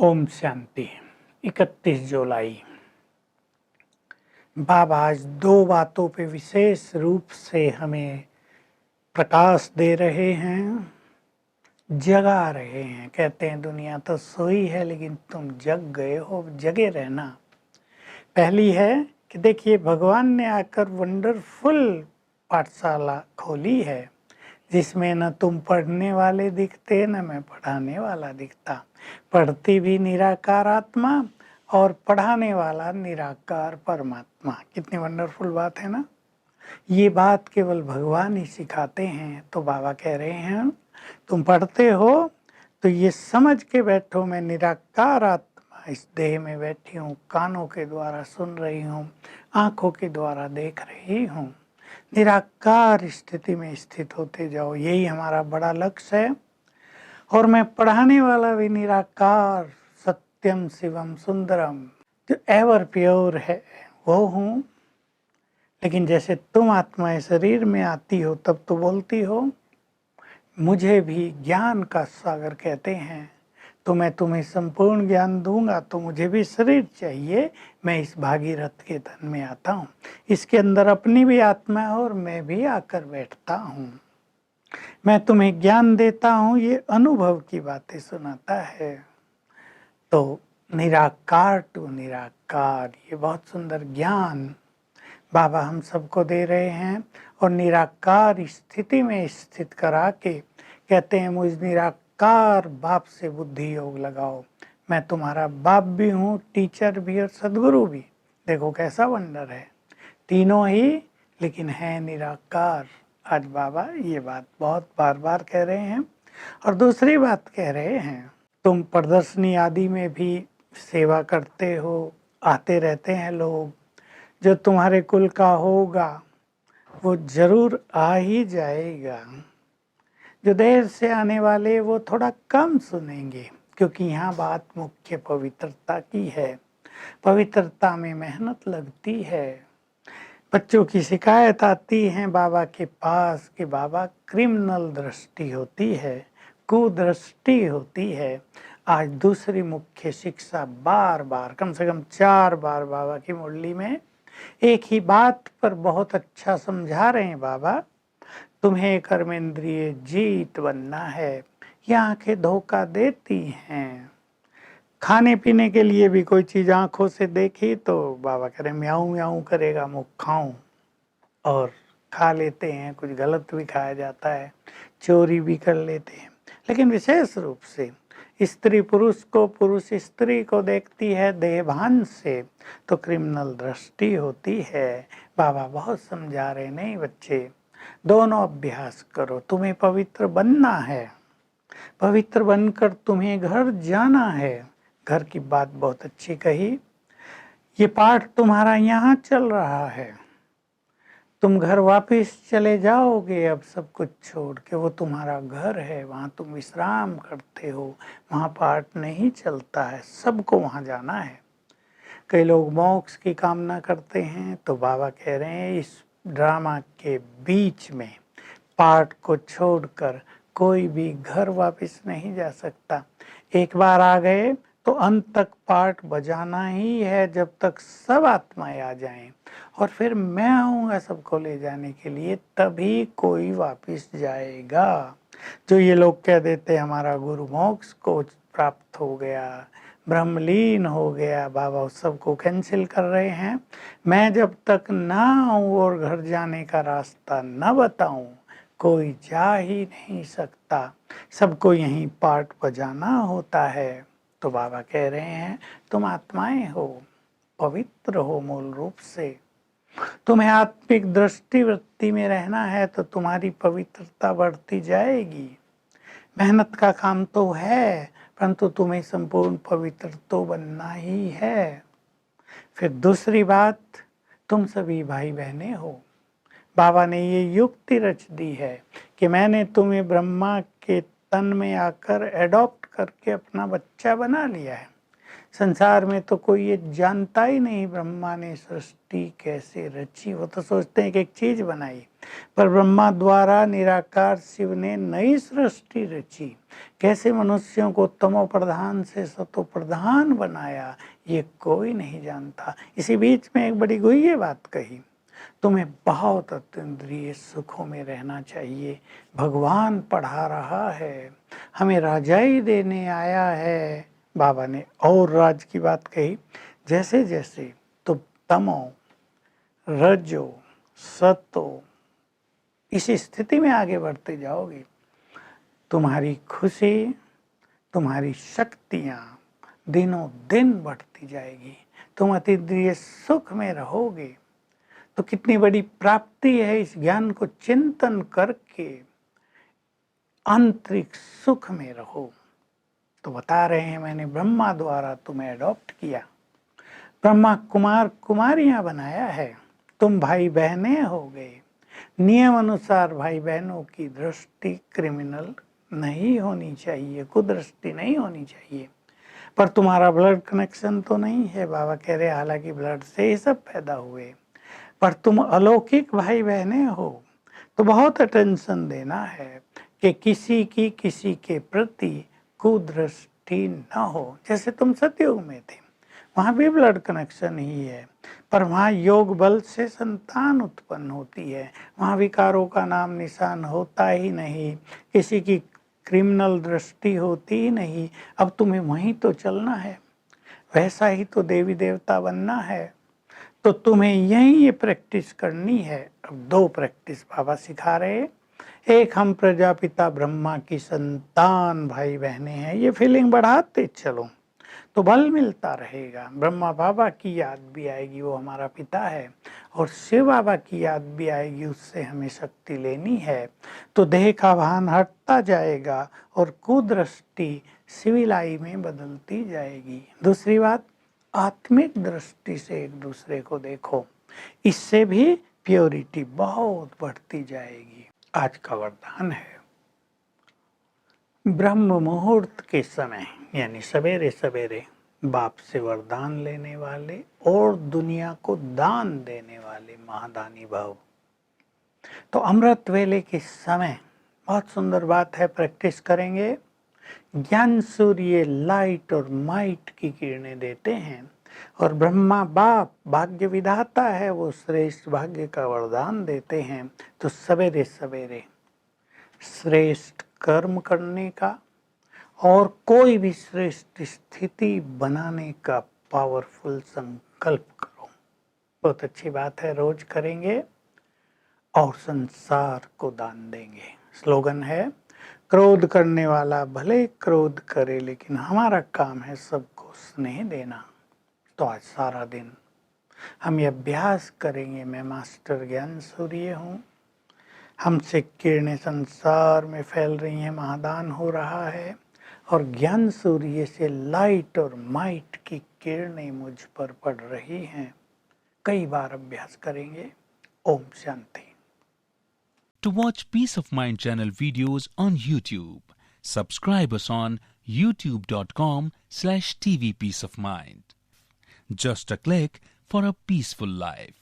ओम शांति। 31 जुलाई। बाबा आज दो बातों पे विशेष रूप से हमें प्रकाश दे रहे हैं, जगा रहे हैं। कहते हैं दुनिया तो सोई है लेकिन तुम जग गए हो, जगे रहना। पहली है कि देखिए भगवान ने आकर वंडरफुल पाठशाला खोली है जिसमें न तुम पढ़ने वाले दिखते न मैं पढ़ाने वाला दिखता। पढ़ती भी निराकार आत्मा और पढ़ाने वाला निराकार परमात्मा। कितनी वंडरफुल बात है ना। ये बात केवल भगवान ही सिखाते हैं। तो बाबा कह रहे हैं तुम पढ़ते हो तो ये समझ के बैठो मैं निराकार आत्मा इस देह में बैठी हूँ, कानों के द्वारा सुन रही हूँ, आंखों के द्वारा देख रही हूँ। निराकार स्थिति में स्थित होते जाओ, यही हमारा बड़ा लक्ष्य है। और मैं पढ़ाने वाला भी निराकार सत्यम शिवम सुंदरम जो एवर प्योर है वो हूँ। लेकिन जैसे तुम आत्माएं शरीर में आती हो तब तो बोलती हो मुझे भी ज्ञान का सागर कहते हैं, तो मैं तुम्हें संपूर्ण ज्ञान दूंगा। तो मुझे भी शरीर चाहिए, मैं इस भागीरथ के तन में आता हूँ, इसके अंदर अपनी भी आत्मा है और मैं भी आकर बैठता हूँ। मैं तुम्हें ज्ञान देता हूँ, ये अनुभव की बातें सुनाता है। तो निराकार टू निराकार, ये बहुत सुंदर ज्ञान बाबा हम सबको दे रहे हैं। और निराकार स्थिति में स्थित करा के कहते हैं मुझ निराकार बाप से बुद्धि योग लगाओ। मैं तुम्हारा बाप भी हूँ, टीचर भी और सदगुरु भी। देखो कैसा वंडर है, तीनों ही लेकिन है निराकार। आज बाबा ये बात बहुत बार बार कह रहे हैं। और दूसरी बात कह रहे हैं तुम प्रदर्शनी आदि में भी सेवा करते हो, आते रहते हैं लोग। जो तुम्हारे कुल का होगा वो जरूर आ ही जाएगा। जो देर से आने वाले वो थोड़ा कम सुनेंगे, क्योंकि यहाँ बात मुख्य पवित्रता की है। पवित्रता में मेहनत लगती है। बच्चों की शिकायत आती है बाबा के पास कि बाबा क्रिमिनल दृष्टि होती है, कुदृष्टि होती है। आज दूसरी मुख्य शिक्षा बार बार, कम से कम 4 बार बाबा की मुरली में एक ही बात पर बहुत अच्छा समझा रहे हैं बाबा। तुम्हें कर्मेंद्रिय जीत बनना है। ये आंखें धोखा देती हैं। खाने पीने के लिए भी कोई चीज आंखों से देखी तो बाबा कह रहे म्याऊं म्याऊं करेगा, मुख खाऊं, और खा लेते हैं। कुछ गलत भी खाया जाता है, चोरी भी कर लेते हैं। लेकिन विशेष रूप से स्त्री पुरुष को, पुरुष स्त्री को देखती है देहभान से तो क्रिमिनल दृष्टि होती है। बाबा बहुत समझा रहे, नहीं बच्चे दोनों अभ्यास करो। तुम्हें पवित्र बनना है, पवित्र बनकर तुम्हें घर जाना है। घर की बात बहुत अच्छी कही। ये पाठ तुम्हारा यहाँ चल रहा है, तुम घर वापस चले जाओगे अब सब कुछ छोड़ के। वो तुम्हारा घर है, वहाँ तुम विश्राम करते हो, वहाँ पाठ नहीं चलता है। सबको वहाँ जाना है। कई लोग मोक्ष की कामना करते हैं, तो बाबा कह रहे हैं इस ड्रामा के बीच में पाठ को छोड़कर कोई भी घर वापस नहीं जा सकता। एक बार आ गए तो अंत तक पाठ बजाना ही है, जब तक सब आत्माएं आ जाएं। और फिर मैं आऊँगा सबको ले जाने के लिए, तभी कोई वापस जाएगा। जो ये लोग कह देते हमारा गुरु मोक्ष को प्राप्त हो गया, ब्रह्मलीन हो गया, बाबा उस सबको कैंसिल कर रहे हैं। मैं जब तक ना आऊँ और घर जाने का रास्ता न बताऊं, कोई जा ही नहीं सकता। सबको यहीं पाठ बजाना होता है। तो बाबा कह रहे हैं तुम आत्माएं हो, पवित्र हो मूल रूप से। तुम्हें आत्मिक दृष्टि वृत्ति में रहना है तो तुम्हारी पवित्रता बढ़ती जाएगी। मेहनत का काम तो है, परंतु तुम्हें संपूर्ण पवित्र तो बनना ही है। फिर दूसरी बात, तुम सभी भाई बहनें हो। बाबा ने ये युक्ति रच दी है कि मैंने तुम्हें ब्रह्मा के तन में आकर एडॉप्ट करके अपना बच्चा बना लिया है। संसार में तो कोई ये जानता ही नहीं ब्रह्मा ने सृष्टि कैसे रची। वो तो सोचते हैं कि एक चीज बनाई, पर ब्रह्मा द्वारा निराकार शिव ने नई सृष्टि रची। कैसे मनुष्यों को तमो प्रधान से सतो प्रधान बनाया, ये कोई नहीं जानता। इसी बीच में एक बड़ी गुह्य बात कही, तुम्हें बहुत अतीन्द्रिय सुखों में रहना चाहिए। भगवान पढ़ा रहा है, हमें राजाई देने आया है। बाबा ने और राज की बात कही, जैसे जैसे तुम तमो रजो सतो इस स्थिति में आगे बढ़ते जाओगे, तुम्हारी खुशी, तुम्हारी शक्तियां दिनों दिन बढ़ती जाएगी। तुम अतीन्द्रिय सुख में रहोगे। तो कितनी बड़ी प्राप्ति है इस ज्ञान को चिंतन करके आंतरिक सुख में रहो। तो बता रहे हैं मैंने ब्रह्मा द्वारा तुम्हें अडॉप्ट किया, ब्रह्मा कुमार कुमारियां बनाया है, तुम भाई बहनें हो गए। नियम अनुसार भाई बहनों की दृष्टि क्रिमिनल नहीं होनी चाहिए, कुदृष्टि नहीं होनी चाहिए। पर तुम्हारा ब्लड कनेक्शन तो नहीं है, बाबा कह रहे हालांकि ब्लड से ही सब पैदा हुए, पर तुम अलौकिक भाई बहनें हो। तो बहुत अटेंशन देना है कि किसी के प्रति कुदृष्टि न हो। जैसे तुम सतयुग में थे, वहां भी ब्लड कनेक्शन ही है, पर वहां योग बल से संतान उत्पन्न होती है। वहां विकारों का नाम निशान होता ही नहीं, किसी की क्रिमिनल दृष्टि होती ही नहीं। अब तुम्हें वहीं तो चलना है, वैसा ही तो देवी देवता बनना है। तो तुम्हें यही ये प्रैक्टिस करनी है। अब दो प्रैक्टिस बाबा सिखा रहे, एक हम प्रजापिता ब्रह्मा की संतान भाई बहने हैं, ये फीलिंग बढ़ाते चलो तो बल मिलता रहेगा। ब्रह्मा बाबा की याद भी आएगी, वो हमारा पिता है, और शिव बाबा की याद भी आएगी, उससे हमें शक्ति लेनी है। तो देह का भान हटता जाएगा और कुदृष्टि सिविलाई में बदलती जाएगी। दूसरी बात, आत्मिक दृष्टि से एक दूसरे को देखो, इससे भी प्योरिटी बहुत बढ़ती जाएगी। आज का वरदान है, ब्रह्म मुहूर्त के समय यानी सवेरे सवेरे बाप से वरदान लेने वाले और दुनिया को दान देने वाले महादानी भाव। तो अमृत वेले के समय बहुत सुंदर बात है, प्रैक्टिस करेंगे। ज्ञान सूर्य लाइट और माइट की किरणें देते हैं, और ब्रह्मा बाप भाग्य विधाता है, वो श्रेष्ठ भाग्य का वरदान देते हैं। तो सवेरे सवेरे श्रेष्ठ कर्म करने का और कोई भी श्रेष्ठ स्थिति बनाने का पावरफुल संकल्प करो। बहुत अच्छी बात है, रोज करेंगे और संसार को दान देंगे। स्लोगन है, क्रोध करने वाला भले क्रोध करे, लेकिन हमारा काम है सबको स्नेह देना। तो आज सारा दिन हम ये अभ्यास करेंगे। मैं मास्टर ज्ञान सूर्य हूँ, हमसे किरणें संसार में फैल रही हैं, महादान हो रहा है, और ज्ञान सूर्य से लाइट और माइट की किरणें मुझ पर पड़ रही हैं। कई बार अभ्यास करेंगे। Om Shanti. To watch Peace of Mind channel videos on YouTube, subscribe us on youtube.com/tvpeaceofmind. Just a click for a peaceful life.